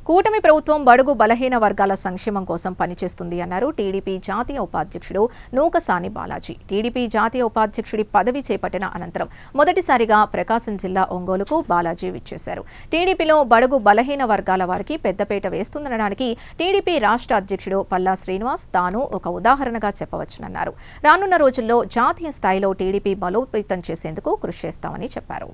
కూటమి ప్రభుత్వం బడుగు బలహీన వర్గాల సంక్షేమం కోసం పనిచేస్తుంది అన్నారు టీడీపీ జాతీయ ఉపాధ్యక్షుడు నూకసాని బాలాజీ. టీడీపీ జాతీయ ఉపాధ్యక్షుడి పదవి చేపట్టిన అనంతరం మొదటిసారిగా ప్రకాశం జిల్లా ఒంగోలుకు బాలాజీ విచ్చేశారు. టీడీపీలో బడుగు బలహీన వర్గాల వారికి పెద్దపీట వేస్తుందనడానికి టీడీపీ రాష్ట్ర అధ్యక్షుడు పల్లా శ్రీనివాస్ తాను ఒక ఉదాహరణగా చెప్పవచ్చునన్నారు. రానున్న రోజుల్లో జాతీయ స్థాయిలో టీడీపీ బలోపేతం చేసేందుకు కృషి చేస్తామని చెప్పారు.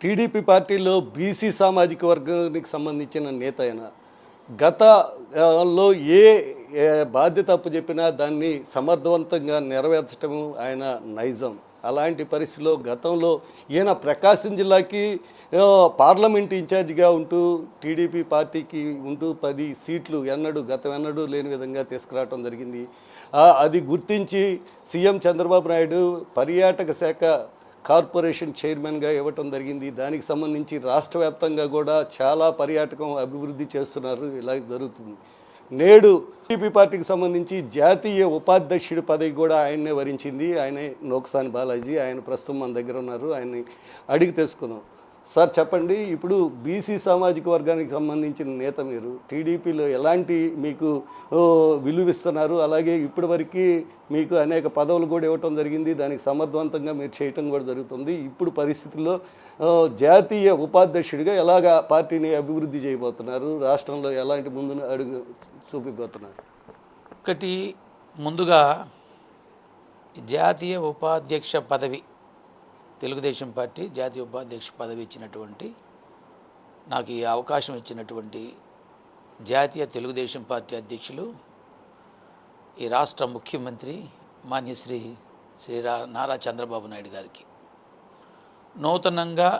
టీడీపీ పార్టీలో బీసీ సామాజిక వర్గానికి సంబంధించిన నేత అయిన గతంలో ఏ బాధ్యత అప్పచెప్పినా దాన్ని సమర్థవంతంగా నెరవేర్చడము ఆయన నైజం. అలాంటి పరిస్థితిలో గతంలో ఈయన ప్రకాశం జిల్లాకి పార్లమెంట్ ఇన్ఛార్జిగా ఉంటూ టీడీపీ పార్టీకి ఉంటూ 10 సీట్లు గతం ఎన్నడూ లేని విధంగా తీసుకురావడం జరిగింది. అది గుర్తించి సీఎం చంద్రబాబు నాయుడు పర్యాటక శాఖ కార్పొరేషన్ చైర్మన్గా ఇవ్వటం జరిగింది. దానికి సంబంధించి రాష్ట్ర వ్యాప్తంగా కూడా చాలా పర్యాటకం అభివృద్ధి చేస్తున్నారు. ఇలా జరుగుతుంది. నేడు టీడీపీ పార్టీకి సంబంధించి జాతీయ ఉపాధ్యక్షుడి పదవి కూడా ఆయన్నే వరించింది. ఆయనే నూకసాని బాలాజీ. ఆయన ప్రస్తుతం మన దగ్గర ఉన్నారు. ఆయన్ని అడిగి తెలుసుకుందాం. సార్ చెప్పండి, ఇప్పుడు బీసీ సామాజిక వర్గానికి సంబంధించిన నేత మీరు టీడీపీలో ఎలాంటి మీకు విలువిస్తున్నారు? అలాగే ఇప్పటివరకు మీకు అనేక పదవులు కూడా ఇవ్వటం జరిగింది. దానికి సమర్థవంతంగా మీరు చేయటం కూడా జరుగుతుంది. ఇప్పుడు పరిస్థితుల్లో జాతీయ ఉపాధ్యక్షుడిగా ఎలాగా పార్టీని అభివృద్ధి చేయబోతున్నారు? రాష్ట్రంలో ఎలాంటి ముందు అడుగు చూపిపోతున్నారు? ఒకటి, ముందుగా జాతీయ ఉపాధ్యక్ష పదవి, తెలుగుదేశం పార్టీ జాతీయ ఉపాధ్యక్ష పదవి ఇచ్చినటువంటి, నాకు ఈ అవకాశం ఇచ్చినటువంటి జాతీయ తెలుగుదేశం పార్టీ అధ్యక్షులు, ఈ రాష్ట్ర ముఖ్యమంత్రి మాన్యశ్రీ నారా చంద్రబాబు నాయుడు గారికి, నూతనంగా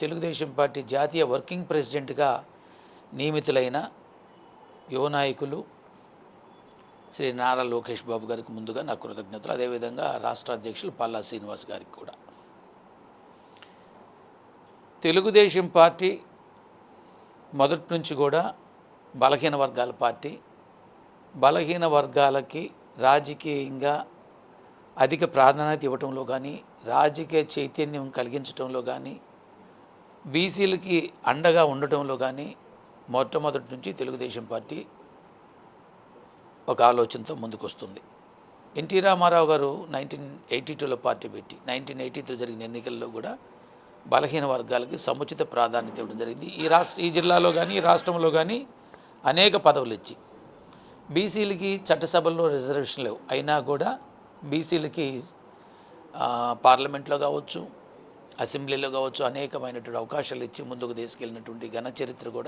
తెలుగుదేశం పార్టీ జాతీయ వర్కింగ్ ప్రెసిడెంట్గా నియమితులైన యువ నాయకులు శ్రీ నారా లోకేష్ బాబు గారికి ముందుగా నా కృతజ్ఞతలు. అదేవిధంగా రాష్ట్ర అధ్యక్షులు పల్లా శ్రీనివాస్ గారికి కూడా. తెలుగుదేశం పార్టీ మొదటి నుంచి కూడా బలహీన వర్గాల పార్టీ. బలహీన వర్గాలకి రాజకీయంగా అధిక ప్రాధాన్యత ఇవ్వటంలో కానీ, రాజకీయ చైతన్యం కలిగించడంలో కానీ, బీసీలకి అండగా ఉండటంలో కానీ మొట్టమొదటి నుంచి తెలుగుదేశం పార్టీ ఒక ఆలోచనతో ముందుకొస్తుంది. ఎన్టీ రామారావు గారు 1982లో పార్టీ పెట్టి 1983 జరిగిన ఎన్నికల్లో కూడా బలహీన వర్గాలకి సముచిత ప్రాధాన్యత ఇవ్వడం జరిగింది. ఈ జిల్లాలో కానీ ఈ రాష్ట్రంలో కానీ అనేక పదవులు ఇచ్చి బీసీలకి చట్టసభల్లో రిజర్వేషన్ లేవు, అయినా కూడా బీసీలకి పార్లమెంట్లో కావచ్చు, అసెంబ్లీలో కావచ్చు అనేకమైనటువంటి అవకాశాలు ఇచ్చి ముందుకు తీసుకెళ్ళినటువంటి ఘన చరిత్ర కూడా